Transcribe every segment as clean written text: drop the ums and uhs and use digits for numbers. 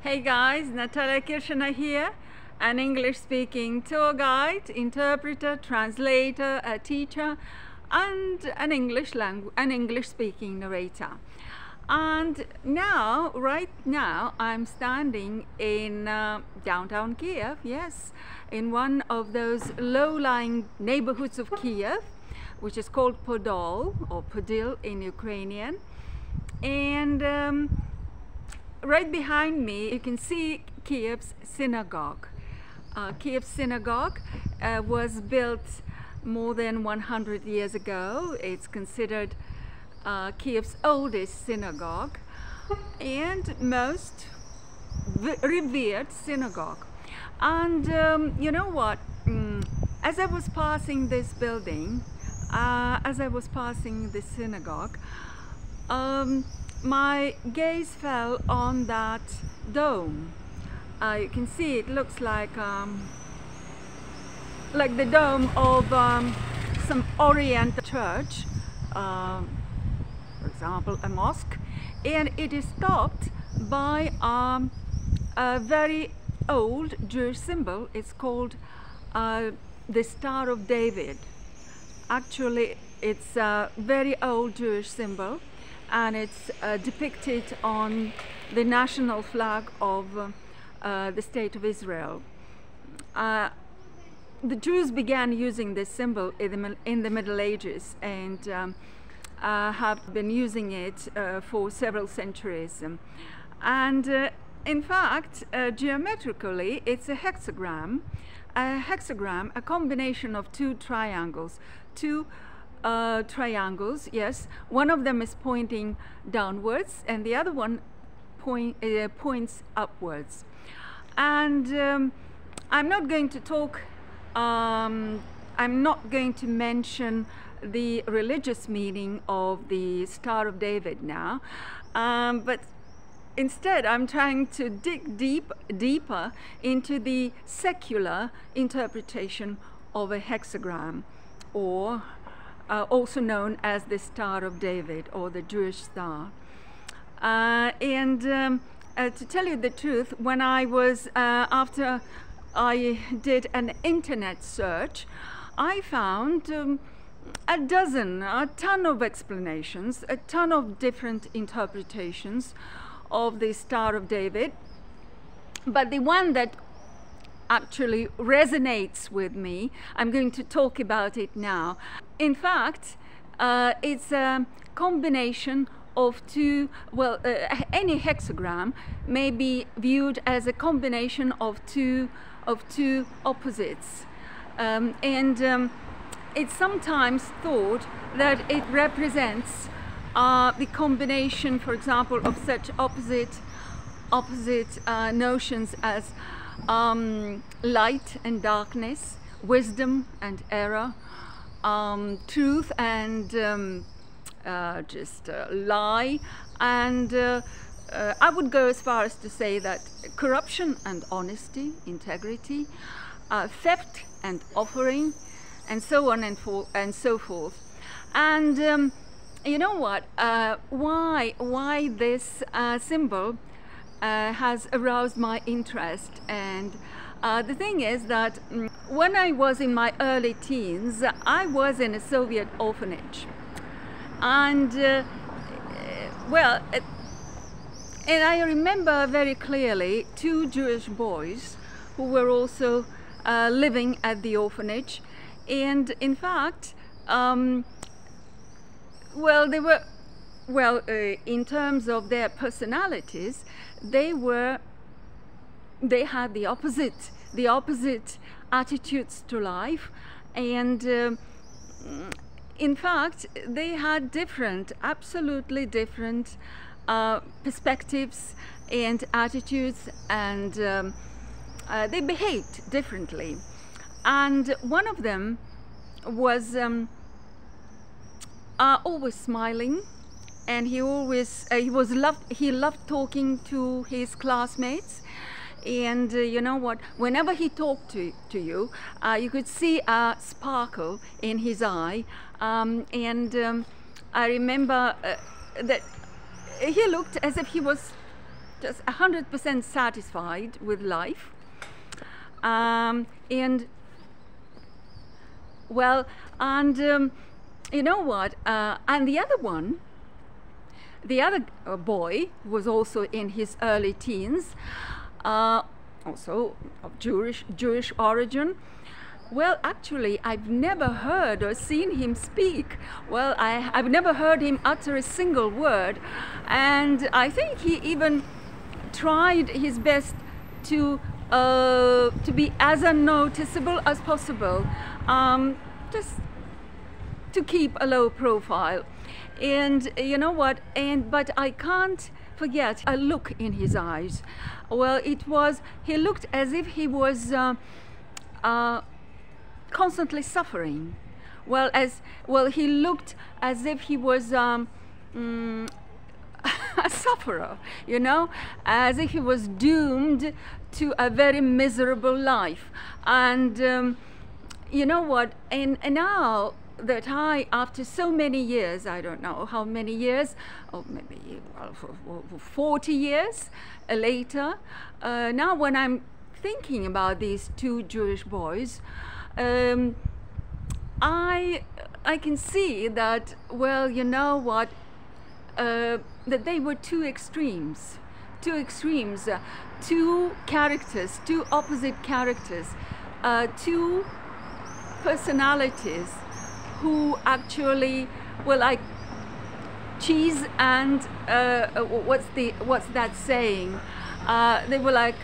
Hey guys, Natalia here, an English-speaking tour guide, interpreter, translator, a teacher, and an English-speaking narrator. And right now, I'm standing in downtown Kiev, yes, in one of those low-lying neighborhoods of Kiev, which is called Podol, or Podil in Ukrainian. And right behind me, you can see Kiev's synagogue. Kiev's synagogue was built more than 100 years ago. It's considered Kiev's oldest synagogue and most revered synagogue. And you know what? As I was passing this building, as I was passing this synagogue, my gaze fell on that dome. You can see it looks like the dome of some Orient church, for example, a mosque, and it is topped by a very old Jewish symbol. It's called the Star of David. Actually, it's a very old Jewish symbol, and it's depicted on the national flag of the State of Israel. The Jews began using this symbol in the Middle Ages and have been using it for several centuries. And in fact, geometrically, it's a hexagram. A combination of two triangles. Triangles, yes. One of them is pointing downwards and the other one points upwards. And I'm not going to talk, I'm not going to mention the religious meaning of the Star of David now, but instead I'm trying to dig deeper into the secular interpretation of a hexagram, or also known as the Star of David, or the Jewish star. To tell you the truth, when I was, after I did an internet search, I found a ton of explanations, a ton of different interpretations of the Star of David. But the one that actually resonates with me, I'm going to talk about it now. In fact, it's a combination of two, well, any hexagram may be viewed as a combination of two opposites. It's sometimes thought that it represents the combination, for example, of such opposite notions as light and darkness, wisdom and error, truth and lie, and I would go as far as to say that corruption and honesty, integrity, theft and offering, and so on and so forth. And you know what? Why this symbol has aroused my interest? And the thing is that when I was in my early teens, I was in a Soviet orphanage. And and I remember very clearly two Jewish boys who were also living at the orphanage. And in fact, in terms of their personalities, they had the opposite attitudes to life, and in fact, they had absolutely different perspectives and attitudes, and they behaved differently. And one of them was always smiling, and he loved talking to his classmates. And you know what? Whenever he talked to you, you could see a sparkle in his eye. I remember that he looked as if he was just 100% satisfied with life. And well, and you know what? And the other one, the other boy was also in his early teens, also of Jewish origin. Well, actually, I've never heard or seen him speak. Well, I've never heard him utter a single word, and I think he even tried his best to be as unnoticeable as possible, just to keep a low profile. And you know what? But I can't forget a look in his eyes. Well, he looked as if he was constantly suffering. He looked as if he was a sufferer, you know, as if he was doomed to a very miserable life. And you know what? And now that after so many years, I don't know how many years, or maybe 40 years later, now when I'm thinking about these two Jewish boys, I can see that, well, you know what, that they were two extremes, two characters, two opposite characters, two personalities who actually were like cheese and what's that saying? They were like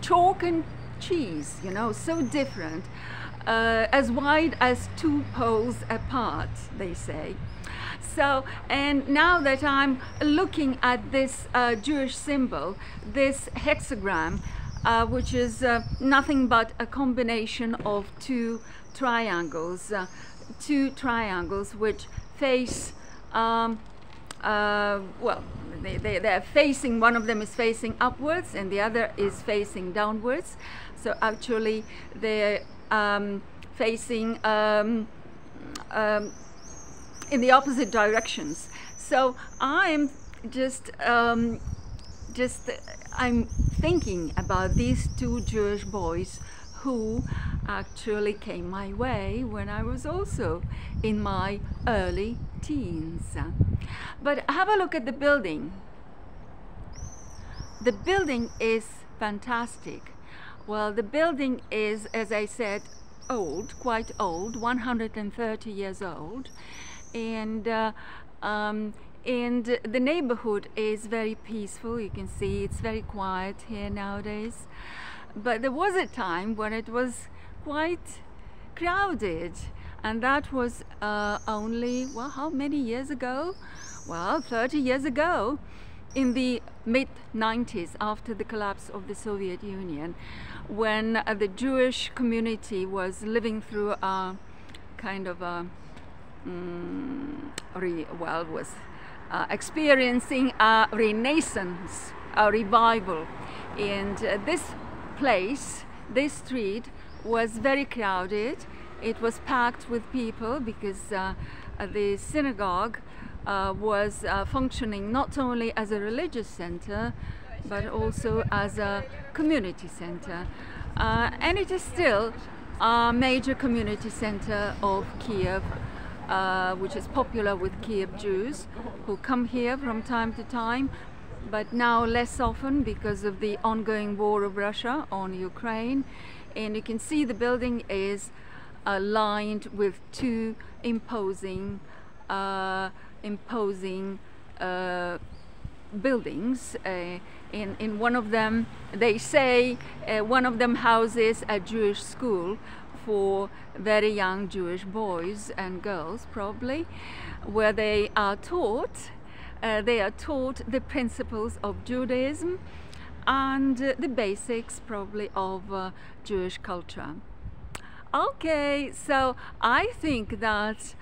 chalk and cheese, you know, so different, as wide as two poles apart, they say. So, and now that I'm looking at this Jewish symbol, this hexagram, which is nothing but a combination of two triangles which face, well, they're facing, one of them is facing upwards and the other is facing downwards. So actually they're facing in the opposite directions. So I'm I'm thinking about these two Jewish boys who actually came my way when I was also in my early teens. But have a look at the building. The building is fantastic. Well, the building is, as I said, old, quite old, 130 years old, and the neighborhood is very peaceful. You can see it's very quiet here nowadays. But there was a time when it was quite crowded, and that was only, well, how many years ago? Well, 30 years ago, in the mid-90s, after the collapse of the Soviet Union, when the Jewish community was living through a kind of a, was experiencing a renaissance, a revival. And this place, this street, was very crowded. It was packed with people because the synagogue was functioning not only as a religious center but also as a community center, and it is still a major community center of Kiev, which is popular with Kiev Jews who come here from time to time, but now less often because of the ongoing war of Russia on Ukraine. And you can see the building is lined with two imposing buildings. In one of them, they say, one of them houses a Jewish school for very young Jewish boys and girls, probably, where they are taught the principles of Judaism and the basics, probably, of Jewish culture. Okay, so I think that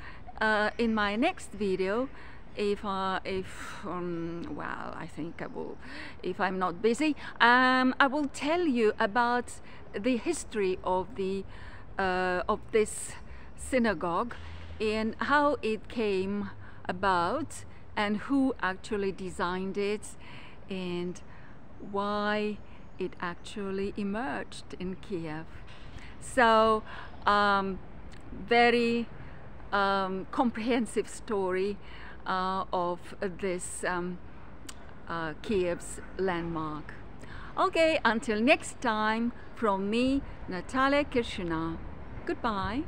in my next video, well, I think I will, if I'm not busy, I will tell you about the history of this synagogue and how it came about and who actually designed it and why it actually emerged in Kiev. So very comprehensive story of this Kiev's landmark. Okay, until next time, from me, Natalia. Goodbye.